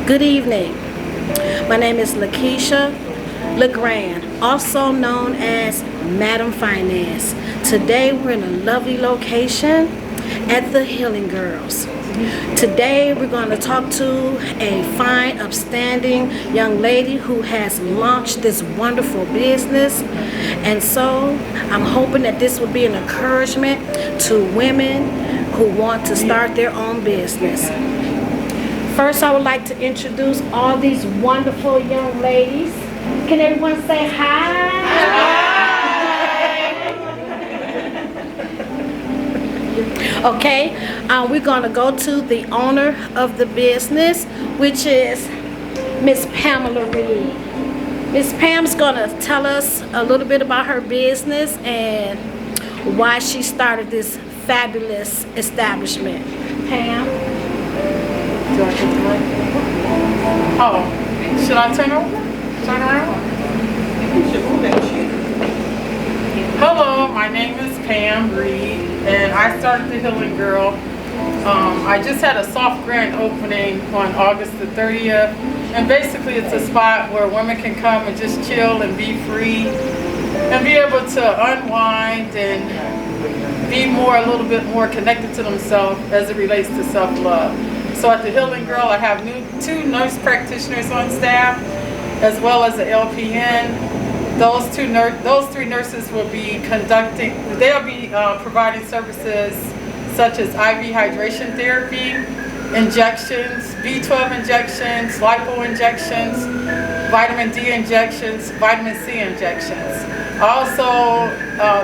Good evening. My name is Lakeisha LeGrand, also known as Madam Finance. Today we're in a lovely location at the Healing Girls. Today we're going to talk to a fine, upstanding young lady who has launched this wonderful business. And so I'm hoping that this will be an encouragement to women who want to start their own business. First, I would like to introduce all these wonderful young ladies. Can everyone say hi? Hi. Okay, we're going to go to the owner of the business, which is Miss Pamela Reid. Miss Pam's going to tell us a little bit about her business and why she started this fabulous establishment. Pam? Do I get the mic? Oh, should I turn over? Turn around? Hello, my name is Pam Reid, and I started the Healing Girl. I just had a soft grand opening on August the 30th, and basically it's a spot where women can come and just chill and be free and be able to unwind and be a little bit more connected to themselves as it relates to self-love. So at the Healing Girl, I have two nurse practitioners on staff, as well as an LPN. Those three nurses will be they'll be providing services such as IV hydration therapy, injections, B12 injections, lipo injections, vitamin D injections, vitamin C injections. I also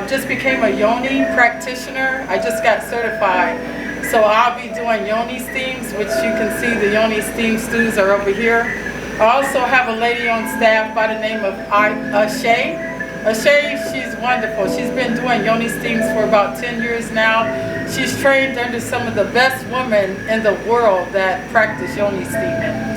just became a yoni practitioner. I just got certified. So I'll be doing yoni steams, which you can see the yoni steam stews are over here. I also have a lady on staff by the name of Ashay. Ashay, she's wonderful. She's been doing yoni steams for about 10 years now. She's trained under some of the best women in the world that practice yoni steaming.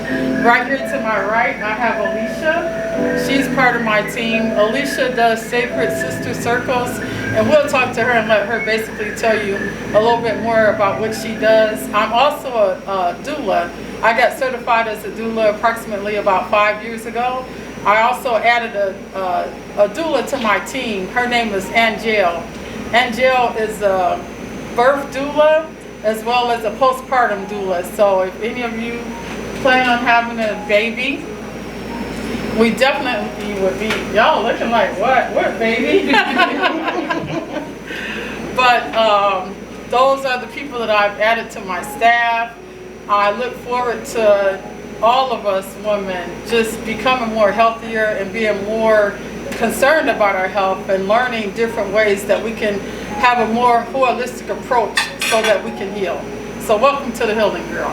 Right here to my right, I have Alicia. She's part of my team. Alicia does Sacred Sister Circles, and we'll talk to her and let her basically tell you a little bit more about what she does. I'm also a doula. I got certified as a doula approximately about 5 years ago. I also added a doula to my team. Her name is Angel. Angel is a birth doula as well as a postpartum doula. So if any of you plan on having a baby, we definitely would be, y'all looking like, what baby? But those are the people that I've added to my staff. I look forward to all of us women just becoming more healthier and being more concerned about our health and learning different ways that we can have a more holistic approach so that we can heal. So welcome to the Healing Girl.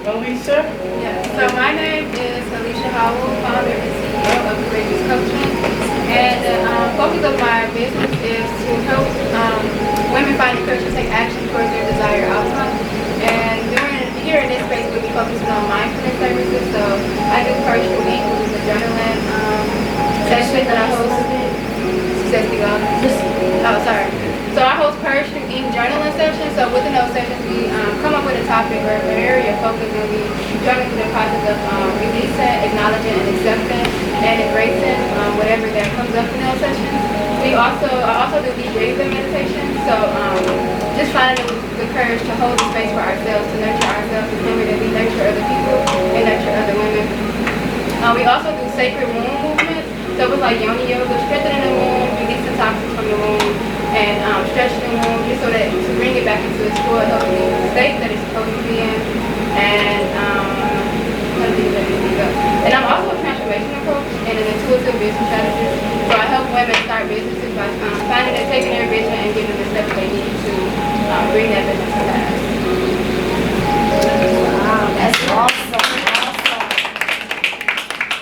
Alicia? Yes, so my name is Alicia Howell, founder and CEO of Courageous Coaching. And the focus of my business is to help women find the courage to take action towards their desired outcome. And here in this space, we'll be focusing on mindfulness services. So I do Courage to Eat, which is a journaling session that I host. She says to go. Oh, sorry. So I host Courage to Eat journaling sessions. So within those sessions, we come up with a topic or an area of focus, and we journey through the process of releasing, acknowledging, and accepting, and embracing whatever that comes up in those sessions. I also do deep breathing meditation. So just finding the courage to hold the space for ourselves, to nurture ourselves, remember that we nurture other people and nurture other women. We also do sacred womb movements. So it's like yoni yoga, strengthening the womb, releasing toxins from the womb, and stretching the womb just so that to bring it back into its full healthy state that it's supposed to be in. And I'm also a transformation coach and an intuitive business strategist. So I help women start businesses by finding and taking their vision and giving the steps they need to bring that business to life. Wow, that's awesome.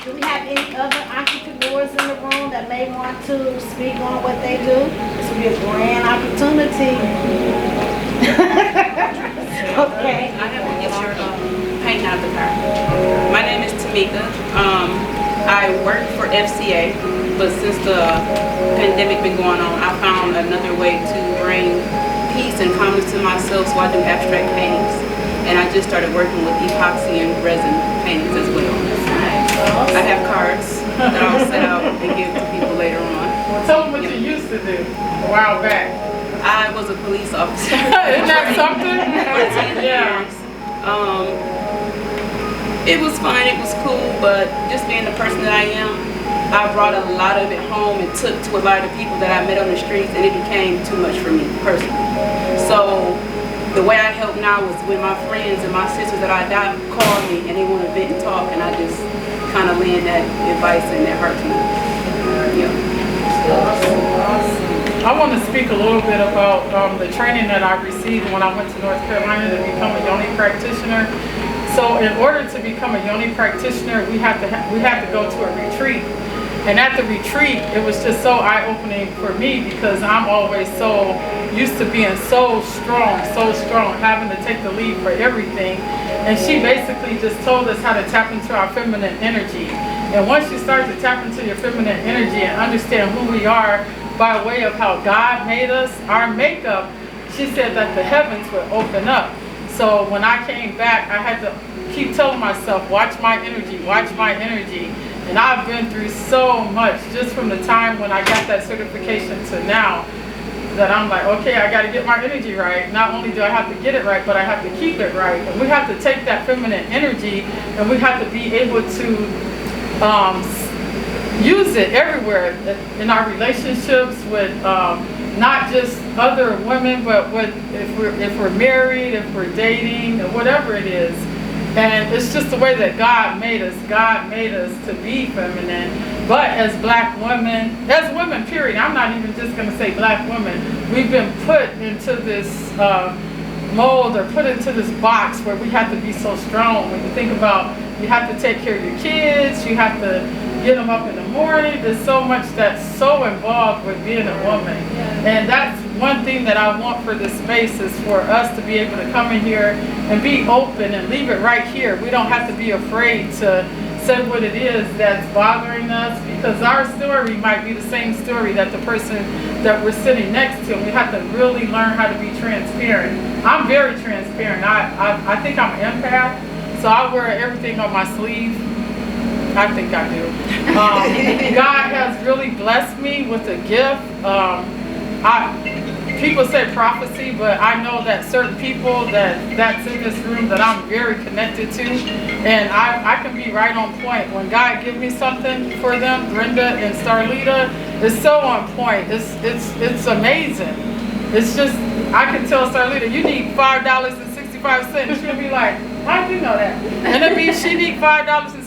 Do we have any other entrepreneurs in the room that may want to speak on what they do? This would be a grand opportunity. Okay. I have to get your paint out the car. My name is Tamika. I work for FCA. But since the pandemic been going on, I found another way to bring peace and calmness to myself, so I do abstract paintings. And I just started working with epoxy and resin paintings as well. I have cards that I'll set out and give to people later on. Tell them what you used to do a while back. I was a police officer. Isn't that something? For 10 years. It was fun, it was cool, but just being the person that I am, I brought a lot of it home and took to a lot of the people that I met on the streets, and it became too much for me personally. So the way I help now is when my friends and my sisters that I got call me and they want to vent and talk, and I just kind of lend that advice and that heart to them. I want to speak a little bit about the training that I received when I went to North Carolina to become a yoni practitioner. So in order to become a yoni practitioner, we had to go to a retreat. And at the retreat, it was just so eye-opening for me, because I'm always so used to being so strong, having to take the lead for everything. And she basically just told us how to tap into our feminine energy. And once you start to tap into your feminine energy and understand who we are by way of how God made us, our makeup, she said that the heavens would open up. So when I came back, I had to keep telling myself, watch my energy, watch my energy. And I've been through so much just from the time when I got that certification to now, that I'm like, okay, I got to get my energy right. Not only do I have to get it right, but I have to keep it right. And we have to take that feminine energy and we have to be able to use it everywhere in our relationships with not just other women, but if we're married, if we're dating, or whatever it is. And it's just the way that God made us. God made us to be feminine. But as black women, as women, period, I'm not even just going to say black women, we've been put into this mold, or put into this box where we have to be so strong. When you think about, you have to take care of your kids, you have to get them up in the morning. There's so much that's so involved with being a woman. And that's one thing that I want for this space, is for us to be able to come in here and be open and leave it right here. We don't have to be afraid to say what it is that's bothering us, because our story might be the same story that the person that we're sitting next to. And we have to really learn how to be transparent. I'm very transparent. I think I'm an empath, so I wear everything on my sleeve. I think I do. God has really blessed me with a gift. People say prophecy, but I know that certain people that's in this room that I'm very connected to, and I can be right on point. When God gives me something for them, Brenda and Starlita, it's so on point. It's amazing. It's just, I can tell Starlita, you need $5.65. She'll be like, how'd you know that? And it means she need $5.65.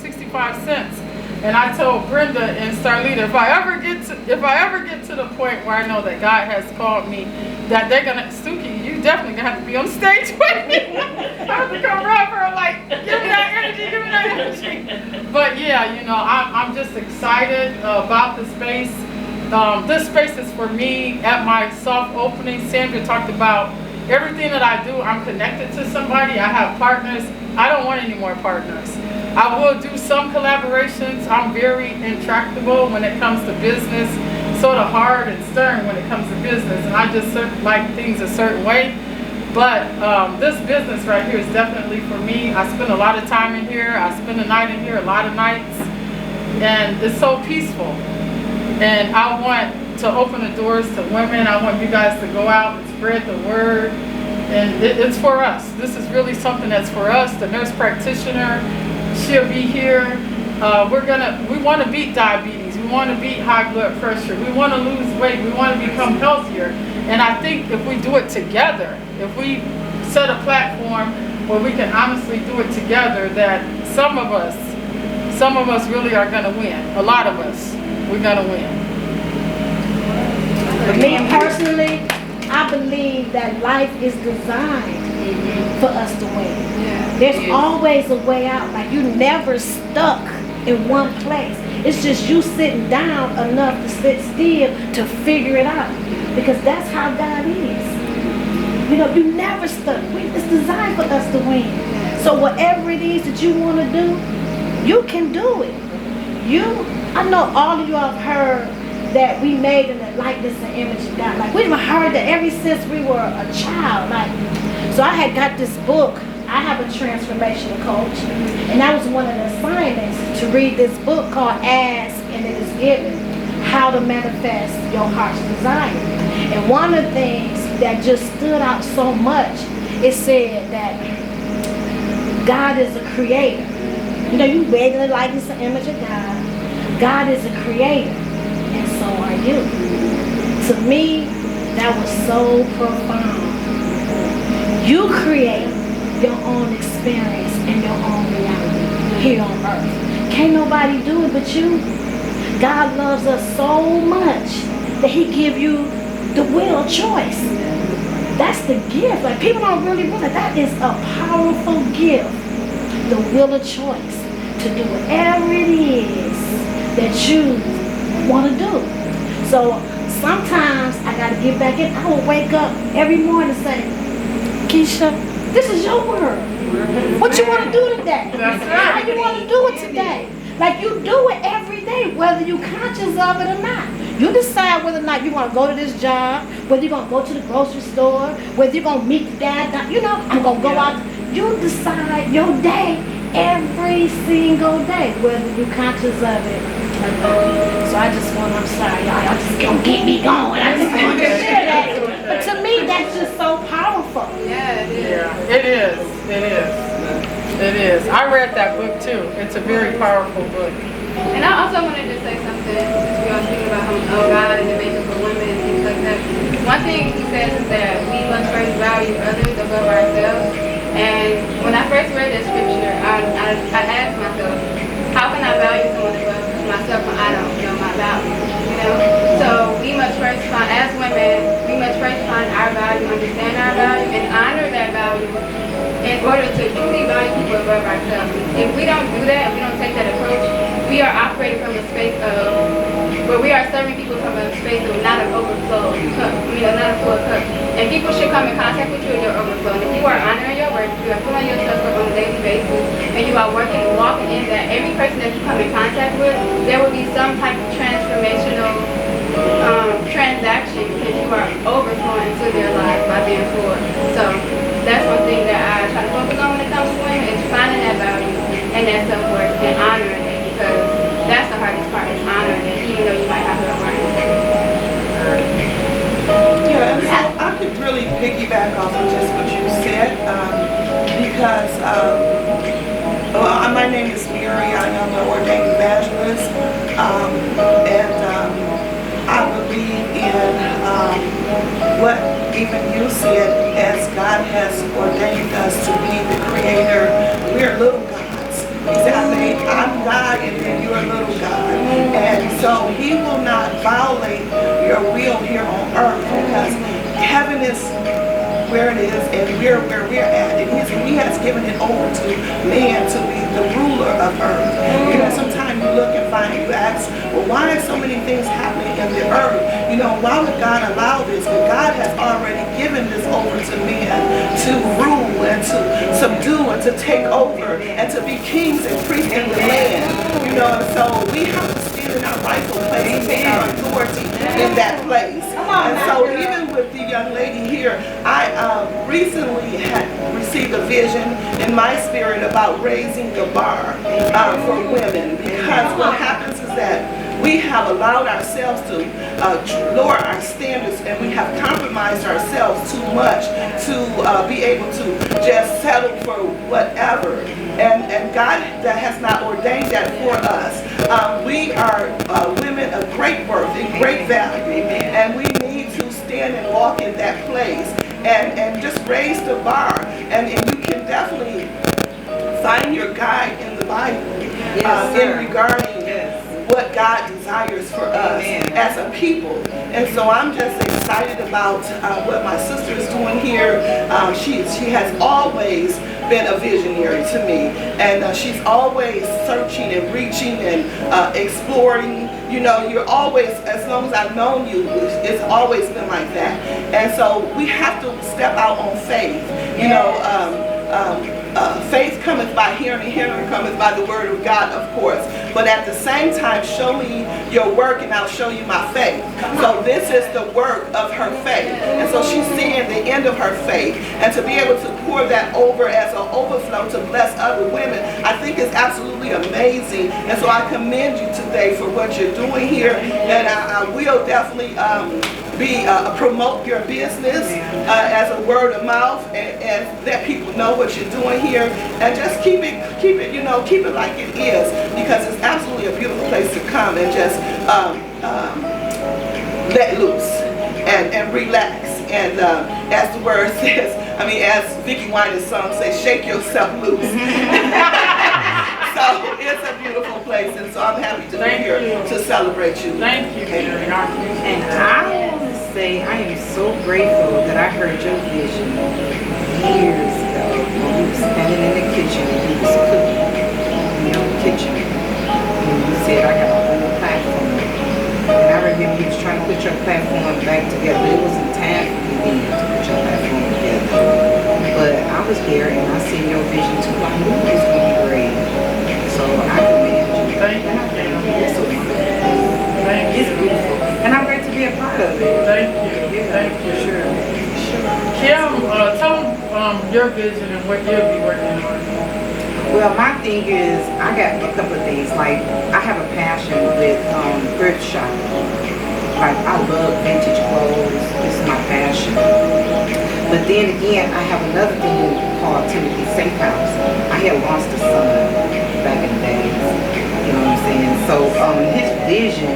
And I told Brenda and Starlita, if I ever get to the point where I know that God has called me, that they're gonna, Suki, you definitely gonna have to be on stage with me. I have to come around her like, give me that energy, give me that energy. But yeah, you know, I'm just excited about the space. This space is for me. At my soft opening, Sandra talked about everything that I do, I'm connected to somebody. I have partners. I don't want any more partners. I will do some collaborations. I'm very intractable when it comes to business, sort of hard and stern when it comes to business, and I just like things a certain way. But this business right here is definitely for me. I spend a lot of time in here. I spend the night in here, a lot of nights, and it's so peaceful. And I want to open the doors to women. I want you guys to go out and spread the word. And it's for us. This is really something that's for us. The nurse practitioner, she'll be here. We want to beat diabetes. We want to beat high blood pressure. We want to lose weight. We want to become healthier. And I think if we do it together, if we set a platform where we can honestly do it together, that some of us really are going to win. A lot of us, we're going to win. For me personally, I believe that life is designed for us to win. There's always a way out. Like, you never stuck in one place. It's just you sitting down enough to sit still to figure it out. Because that's how God is. You know, you never stuck. It's designed for us to win. So whatever it is that you want to do, you can do it. I know all of you have heard that we made in the likeness and image of God. Like, we've heard that ever since we were a child. Like, so I had got this book. I have a transformational coach, and that was one of the assignments, to read this book called Ask and It Is Given, How to Manifest Your Heart's Desire. And one of the things that just stood out so much, it said that God is a creator. You know, you made in the likeness and image of God. God is a creator, and so are you. To me, that was so profound. You create your own experience and your own reality here on earth. Can't nobody do it but you. God loves us so much that he give you the will of choice. That's the gift. Like, people don't really realize that is a powerful gift. The will of choice to do whatever it is that you want to do. So sometimes I got to get back in. I will wake up every morning and say, Keisha, this is your word. What you want to do today? How you want to do it today? Like, you do it every day, whether you're conscious of it or not. You decide whether or not you want to go to this job, whether you're going to go to the grocery store, whether you're going to meet the dad. You know, I'm going to go out. You decide your day every single day, whether you're conscious of it or not. So I just want, I'm sorry, y'all just going to get me going. I just want to share that. But to me, that's just so powerful. Yeah, it is. Yeah, it is. It is. It is. I read that book too. It's a very powerful book. And I also wanted to say something, since we all speaking about God and the makeup of women and things like that. One thing he says is that we must first value others above ourselves. And when I first read that scripture, I asked myself, how can I value someone above myself when I don't know my value? You know? So we must first find, as women, we must first find our value, understand our value, and honor that value in order to truly value people above ourselves. If we don't do that, if we don't take that approach, we are operating from a space of, where we are serving people from a space of not an overflow cup, not a full cup. And people should come in contact with you in your overflow. And if you are honoring your work, you are filling yourself up on a daily basis, and you are working and walking in that, every person that you come in contact with, there will be some type of transformational transaction, because you are overflowing into their lives by being full. So that's one thing that I try to focus on when it comes to women, is finding that value and that self-worth and honoring it, because that's the hardest part, is honoring it, even though you might have to learn it. Yeah, and so I could really piggyback off of just what you said, because my name is Mary. I am an ordained evangelist, and I believe in what even you said, as God has ordained us to be the creator. We're little gods. He said, I'm God, and then you're a little God. And so he will not violate your will here on earth, because heaven is where it is, and we're where we're at. And he has given it over to man to be the ruler of earth. You know, sometimes you look and find, you ask, well, why are so many things happening in the earth? You know, why would God allow this? But God has already given this over to man to rule and to subdue and to take over and to be kings and priests in the land. You know, and so we have to stand in our rightful place and take our authority in that place. And so even with the young lady here, I recently had received a vision in my spirit about raising the bar for women, because what happens is that we have allowed ourselves to lower our standards, and we have compromised ourselves too much to be able to just settle for whatever. And God that has not ordained that for us. We are women of great worth and great value, and we need to stand and walk in that place and just raise the bar. And you can definitely find your guide in the Bible in regarding what God desires for us as a people. And so I'm just excited about what my sister is doing here. She has always been a visionary to me, and she's always searching and reaching and exploring. You know, you're always, as long as I've known you, it's always been like that. And so we have to step out on faith. You know, faith cometh by hearing, and hearing cometh by the word of God, of course. But at the same time, show me your work and I'll show you my faith. So this is the work of her faith. And so she's seeing the end of her faith. And to be able to pour that over as an overflow to bless other women, I think is absolutely amazing. And so I commend you today for what you're doing here. And I will definitely promote your business as a word of mouth, and let people know what you're doing here, and just keep it like it is, because it's absolutely a beautiful place to come and just let loose and relax. And as the word says, as Vicki Winans' song says, shake yourself loose. So it's a beautiful place, and so I'm happy to be here to celebrate you. Thank you. And I want to say I am so grateful that I heard your vision years ago when we were standing in the kitchen and you was cooking in your kitchen. And you said, I got a whole platform. And I remember you was trying to put your platform back together. It wasn't time for you then to put your platform together. But I was there and I seen your vision too. I knew it was going to be great. So I commend you. Thank you. It's so wonderful. It's beautiful. And I'm great to be a part of it. Thank you. Thank you. Sure. Kim, tell them your vision and what you'll be working on. Well, my thing is, I got a couple of things. Like, I have a passion with thrift shopping. Like, I love vintage clothes. It's my passion. But then again, I have another thing called Timothy Safe House. I had lost a son back in the days. You know what I'm saying? So his vision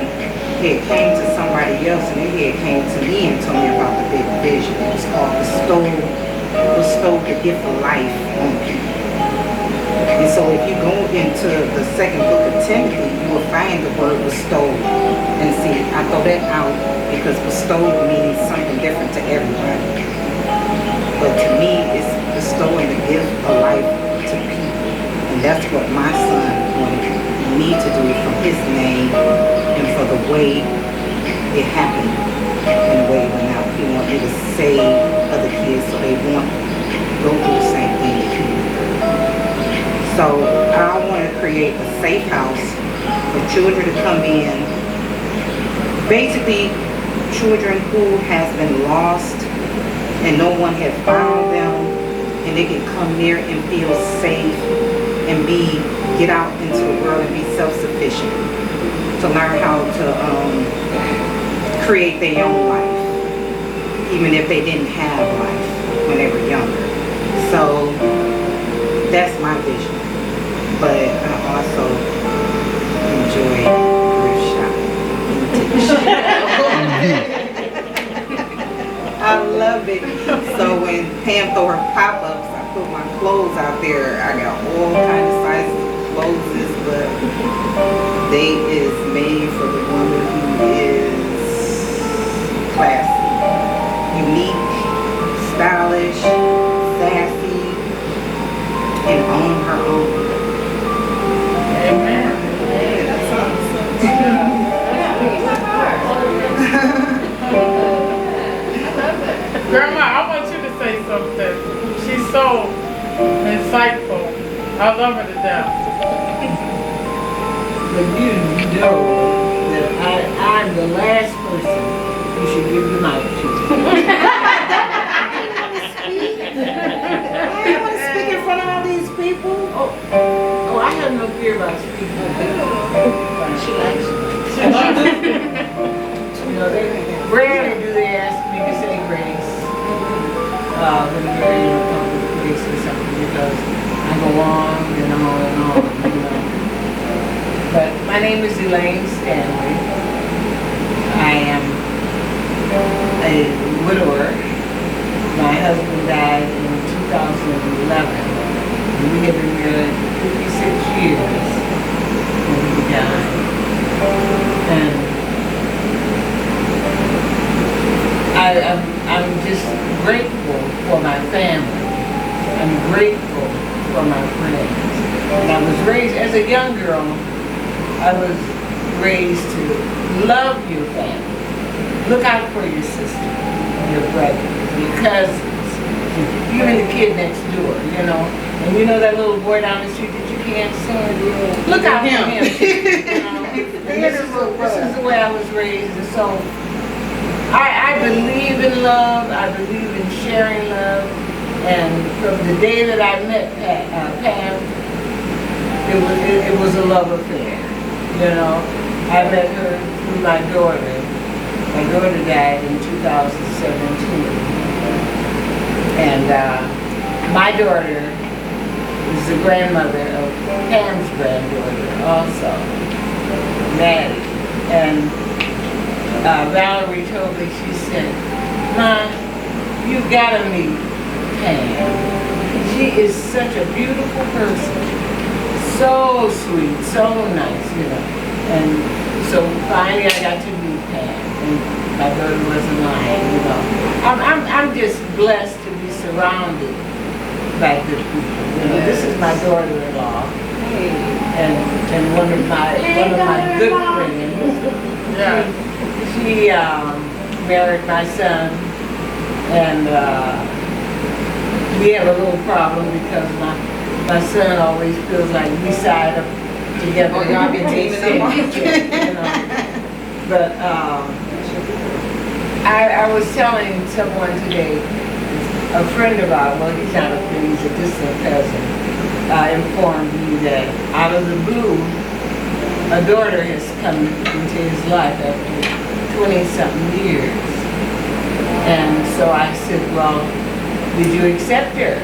had came to somebody else, and it had came to me and told me about the big vision. It was called bestow the gift of life on people. And so if you go into the second book of Timothy, you will find the word bestow. And see, I throw that out because bestow means something different to everybody. But to me, it's bestowing the gift of life to people. And that's what my son wanted me to do from his name and for the way it happened and the way it went out. He wanted me to save other kids so they won't go through the same thing that he went through. So I want to create a safe house for children to come in. Basically, children who has been lost and no one has found them, and they can come there and feel safe and get out into the world and be self-sufficient, to learn how to create their own life, even if they didn't have life when they were younger. So that's my vision. But I also enjoy thrift shopping. I love it. So when Pam throw her pop-ups, I put my clothes out there. I got all kinds of sizes of clothes, but they is made for the woman who is classy, unique, stylish, sassy, and own her own. Amen. Yeah, that's awesome. Grandma, I want you to say something. She's so insightful. I love her to death. But you know that I'm the last person you should give your mic to. I don't want to speak in front of all these people. Oh, I have no fear about speaking. She likes it. You know, rarely do they ask me to say grace when they're ready to come to grace or something, because I go on and on and on, you know. But my name is Elaine Stanley. I am a widower. My husband died in 2011. And we have been married 56 years when he died. And I'm just grateful for my family. I'm grateful for my friends. And I was raised, as a young girl, I was raised to love your family. Look out for your sister, your brother, your cousins, even the kid next door, you know. And you know that little boy down the street that you can't stand? Look out for him. You know? And this is the way I was raised. And so I believe in love. I believe in sharing love. And from the day that I met Pam, it was a love affair. You know, I met her through my daughter. My daughter died in 2017. And my daughter is the grandmother of Pam's granddaughter also, Maddie. And Valerie told me, she said, "Ma, you gotta meet Pam. She is such a beautiful person. So sweet, so nice, you know." And so finally I got to meet Pam, and my daughter wasn't lying, you know. I'm just blessed to be surrounded by good people. You know, this is my daughter-in-law, and one of my good friends. She married my son, and we have a little problem because my son always feels like we side up together. Oh, y'all been teaming up. You know. But I was telling someone today, a friend of ours, well, he's not a friend, he's a distant cousin, informed me that out of the blue, a daughter has come into his life after 20-something years. And so I said, "Well, did you accept her?"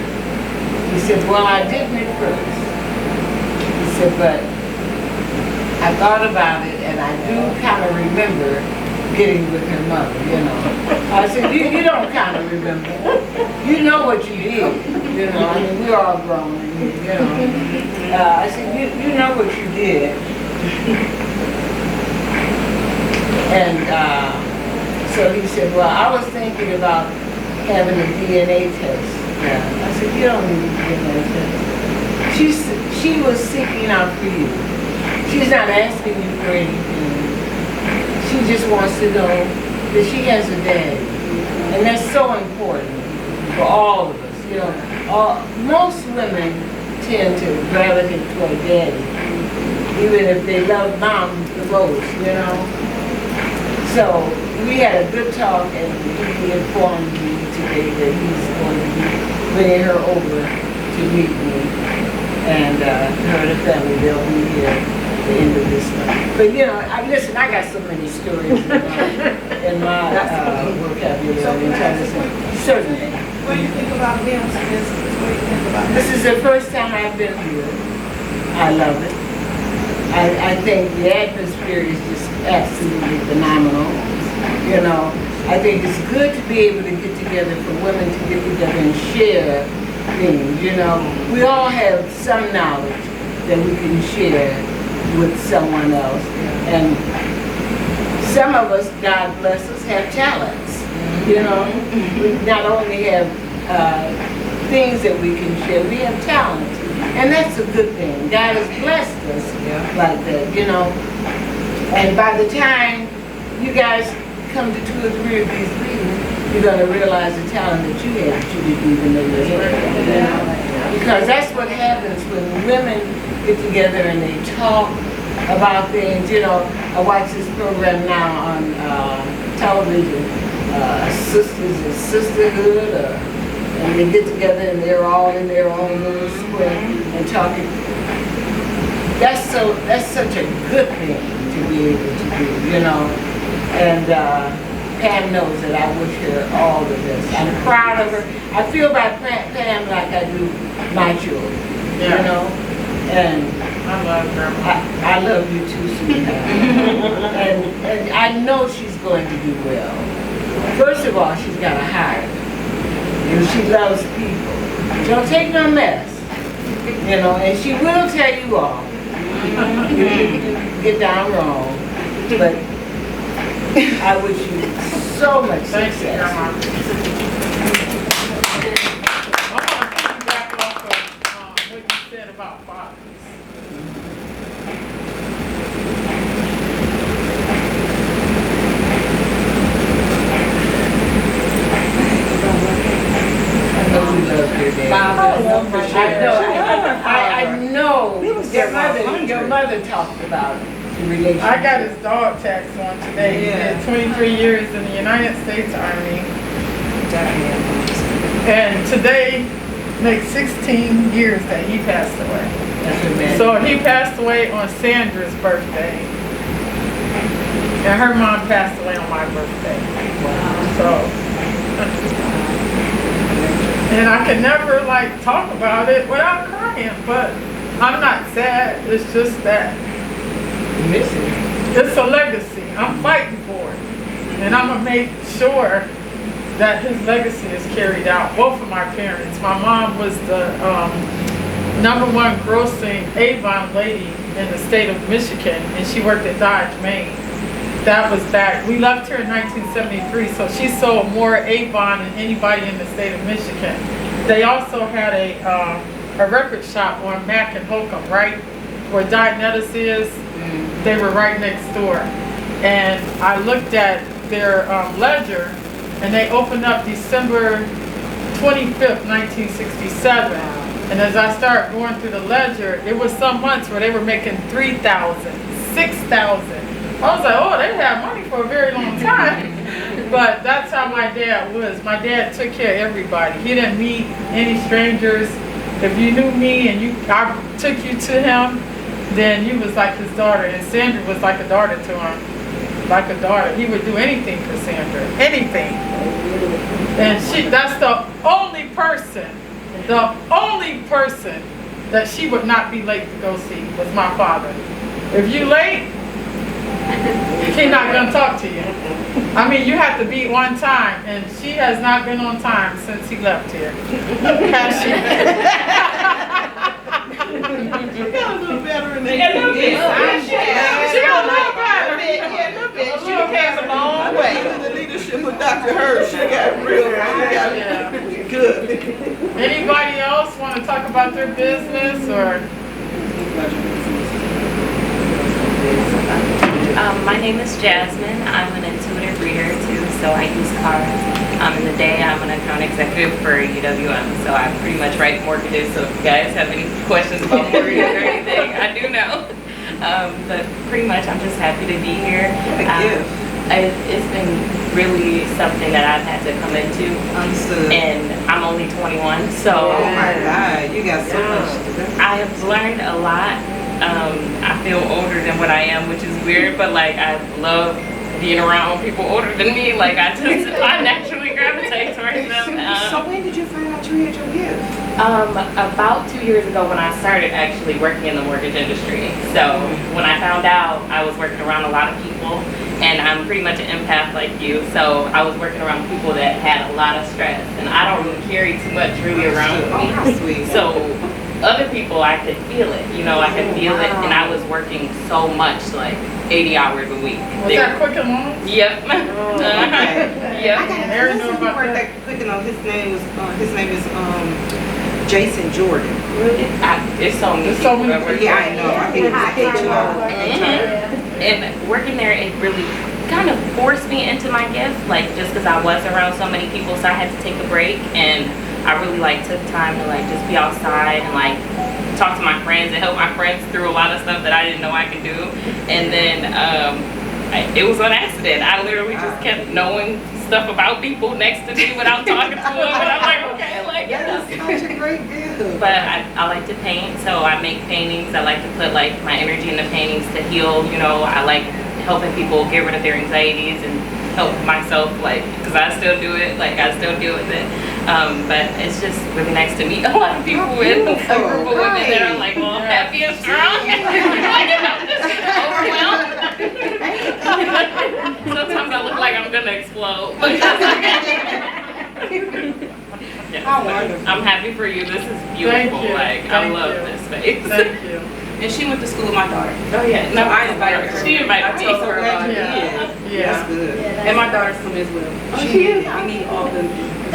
He said, "Well, I didn't at first." He said, "But I thought about it, and I do kind of remember getting with her mother, you know." I said, you don't kind of remember. You know what you did, you know. I mean, we're all grown, you know. I said, you know what you did. And so he said, "Well, I was thinking about having a DNA test." I said, "You don't need a DNA test." She was seeking out for you. She's not asking you for anything. She just wants to know that she has a daddy. And that's so important for all of us. You know, most women tend to gravitate toward daddy, even if they love mom the most, you know. So we had a good talk, and he informed me today that he's going to be bringing her over to meet me, and her and the family, they'll be here at the end of this month. But you know, listen, I got so many stories in my vocabulary in terms of certainly. What do you think about being on business? What do you think about This is the first time I've been here. I love it. I think the atmosphere is just absolutely phenomenal. You know, I think it's good to be able to get together, for women to get together and share things. You know, we all have some knowledge that we can share with someone else. And some of us, God bless us, have talents. You know, we not only have things that we can share, we have talents. And that's a good thing. God has blessed us like that, you know. And by the time you guys come to 2 or 3 of these meetings, you're going to realize the talent that you have that you didn't even know you had. You know? Because that's what happens when women get together and they talk about things. You know, I watch this program now on television, Sisters and Sisterhood, and they get together and they're all in their own little square and talking. That's such a good thing to be able to do, you know. And Pam knows that I wish her all the best. I'm proud of her. I feel by Pam like I do my children, you know. And I love her. I love you too, sweetheart. and I know she's going to do well. First of all, she's got a heart. And she loves people. She don't take no mess. You know, and she will tell you all. You get down wrong. But I wish you so much success. Thank you, Grandma. I want to piggyback off of what you said about fathers. I know you love your dad. I know He was there for your 100. mother talked about the relationship. I got his dog tax on today. He Yeah. did 23 years in the United States Army. And today makes 16 years that he passed away. That's a man. So he passed away on Sandra's birthday. And her mom passed away on my birthday. So, and I can never like talk about it without crying, but I'm not sad. It's just that Missing. it's a legacy. I'm fighting for it. And I'm gonna make sure that his legacy is carried out. Both of my parents. My mom was the #1 grossing Avon lady in the state of Michigan, and she worked at Dodge, Maine. That was back, we left here in 1973, so she sold more Avon than anybody in the state of Michigan. They also had a record shop on Mack and Holcomb, right where Dianetics is. They were right next door. And I looked at their ledger, and they opened up December 25th, 1967. And as I started going through the ledger, it was some months where they were making 3,000, 6,000. I was like, oh, they had money for a very long time. But that's how my dad was. My dad took care of everybody. He didn't meet any strangers. If you knew me and I took you to him, then you was like his daughter. And Sandra was like a daughter to him. Like a daughter. He would do anything for Sandra. Anything. And that's the only person that she would not be late to go see was my father. If you late, he's not gonna talk to you. I mean, you have to be on time, and she has not been on time since he left here. Has she? She got a little better in the She got a little bit. She got a little better. Yeah, a little bit. She came a long way. Under the leadership of Dr. Hurd, she got real, good. Anybody else want to talk about their business or? My name is Jasmine. I'm an intuitive reader too, so I use cards. In the day, I'm an account executive for UWM, so I pretty much write mortgages. So if you guys have any questions about mortgages or anything, I do know. But pretty much, I'm just happy to be here. It's been really something that I've had to come into. Understood. And I'm only 21, so Oh my God, you got so much to do. I have learned a lot. I feel older than what I am, which is weird, but like I love being around people older than me. Like I naturally gravitate towards them. So when did you find out you had your gift? About 2 years ago when I started actually working in the mortgage industry. So when I found out, I was working around a lot of people, and I'm pretty much an empath like you. So I was working around people that had a lot of stress, and I don't really carry too much really around with Oh, me. how sweet. So other people, I could feel it, I could feel it, and I was working so much, like 80 hours a week. Was that Quick and Loans? Yep. Okay. Yep. I got a Mary knew cousin who about worked that. at Quicken on. His name is Jason Jordan. It's so many There's so many people. Yeah, I know. I think it was HR. And working there, it really kind of forced me into my gift, like just because I was around so many people, so I had to take a break, and I really took time to just be outside and talk to my friends and help my friends through a lot of stuff that I didn't know I could do. And then it was an accident. I literally just kept knowing stuff about people next to me without talking to them, and I'm like, okay, That's such a great gift. But I like to paint, so I make paintings. I like to put my energy in the paintings to heal. I like helping people get rid of their anxieties and help myself, because I still do it. I still deal with it. But it's just really nice to meet a lot of people with a group of women that are all happy and strong. I'm just overwhelmed. Sometimes I look like I'm gonna explode. But yes, I'm happy for you. This is beautiful. Thank you. I love this space. Thank you. And she went to school with my daughter. Oh yeah. No, I invited her. She invited I me. told her about it. Yeah. That's good. And my daughter's coming as well. She is. We need all the.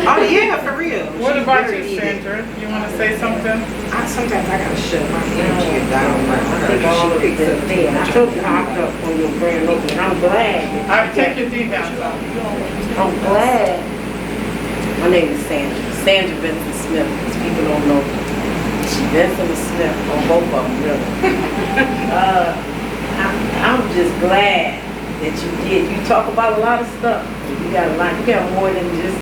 Oh yeah, for real. What She's about very you, needed. Sandra? You want to say something? Sometimes I gotta shut my energy down. She picks up things. I took the hot up on your grand opening. I'm glad. I'll take your D down. I'm glad. My name is Sandra. Sandra Benson Smith. people don't know. She definitely slept on both of them, really. I'm just glad that you did. You talk about a lot of stuff. You got a lot. You got more than just